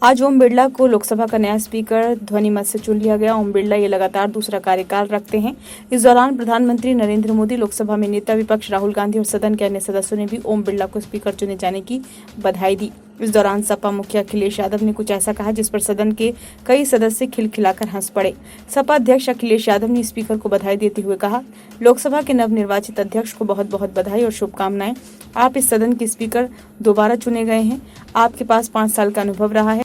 आज ओम बिरला को लोकसभा का नया स्पीकर ध्वनिमत से चुन लिया गया। ओम बिरला ये लगातार दूसरा कार्यकाल रखते हैं। इस दौरान प्रधानमंत्री नरेंद्र मोदी, लोकसभा में नेता विपक्ष राहुल गांधी और सदन के अन्य सदस्यों ने भी ओम बिरला को स्पीकर चुने जाने की बधाई दी। इस दौरान सपा मुखिया अखिलेश यादव ने कुछ ऐसा कहा जिस पर सदन के कई सदस्य खिलखिलाकर हंस पड़े। सपा अध्यक्ष अखिलेश यादव ने स्पीकर को बधाई देते हुए कहा, लोकसभा के नवनिर्वाचित अध्यक्ष को बहुत बहुत बधाई और शुभकामनाएं। आप इस सदन के स्पीकर दोबारा चुने गए हैं। आपके पास 5 साल का अनुभव रहा है,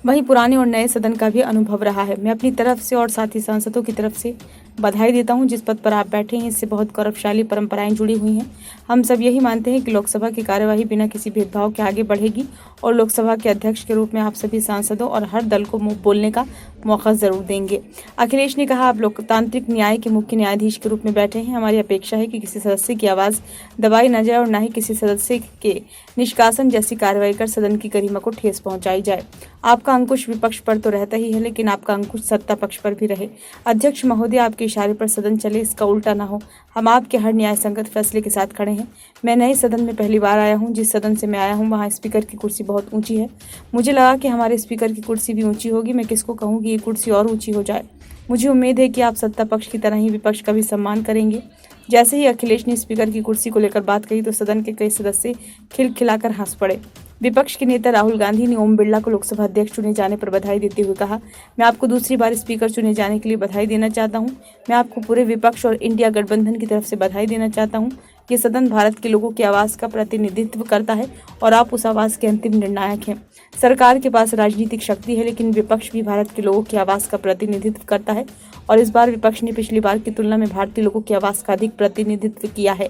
वहीं पुराने और नए सदन का भी अनुभव रहा है। मैं अपनी तरफ से और साथी सांसदों की तरफ से बधाई देता हूं। जिस पद पर आप बैठे हैं इससे बहुत गौरवशाली परंपराएं जुड़ी हुई हैं। हम सब यही मानते हैं कि लोकसभा की कार्यवाही बिना किसी भेदभाव के आगे बढ़ेगी और लोकसभा के अध्यक्ष के रूप में आप सभी सांसदों और हर दल को बोलने का मौका जरूर देंगे। अखिलेश ने कहा, आप लोकतांत्रिक न्याय के मुख्य न्यायाधीश के रूप में बैठे हैं। हमारी अपेक्षा है कि किसी सदस्य की आवाज़ दबाई न जाए और न ही किसी सदस्य के निष्कासन जैसी कार्रवाई कर सदन की गरिमा को ठेस पहुंचाई जाए। आपका अंकुश विपक्ष पर तो रहता ही है, लेकिन आपका अंकुश सत्ता पक्ष पर भी रहे। अध्यक्ष महोदय, आपके इशारे पर सदन चले, इसका उल्टा ना हो। हम आपके हर न्याय संगत फैसले के साथ खड़े हैं। मैं नए सदन में पहली बार आया हूं। जिस सदन से मैं आया हूं वहां स्पीकर की कुर्सी बहुत ऊंची है। मुझे लगा कि हमारे स्पीकर की कुर्सी भी ऊंची होगी। मैं किसको कहूँ कि ये कुर्सी और ऊंची हो जाए। मुझे उम्मीद है कि आप सत्ता पक्ष की तरह ही विपक्ष का भी सम्मान करेंगे। जैसे ही अखिलेश ने स्पीकर की कुर्सी को लेकर बात कही तो सदन के कई सदस्य खिलखिलाकर हंस पड़े। विपक्ष के नेता राहुल गांधी ने ओम बिरला को लोकसभा अध्यक्ष चुने जाने पर बधाई देते हुए कहा, मैं आपको दूसरी बार स्पीकर चुने जाने के लिए बधाई देना चाहता हूं। मैं आपको पूरे विपक्ष और इंडिया गठबंधन की तरफ से बधाई देना चाहता हूं। ये सदन भारत के लोगों की आवाज़ का प्रतिनिधित्व करता है और आप उस आवाज़ के अंतिम निर्णायक हैं। सरकार के पास राजनीतिक शक्ति है, लेकिन विपक्ष भी भारत के लोगों की आवाज़ का प्रतिनिधित्व करता है और इस बार विपक्ष ने पिछली बार की तुलना में भारतीय लोगों की आवाज़ का अधिक प्रतिनिधित्व किया है।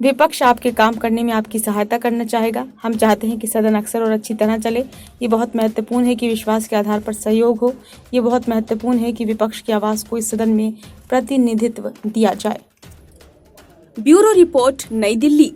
विपक्ष आपके काम करने में आपकी सहायता करना चाहेगा। हम चाहते हैं कि सदन अक्सर और अच्छी तरह चले। ये बहुत महत्वपूर्ण है कि विश्वास के आधार पर सहयोग हो। ये बहुत महत्वपूर्ण है कि विपक्ष की आवाज़ को इस सदन में प्रतिनिधित्व दिया जाए। ब्यूरो रिपोर्ट, नई दिल्ली।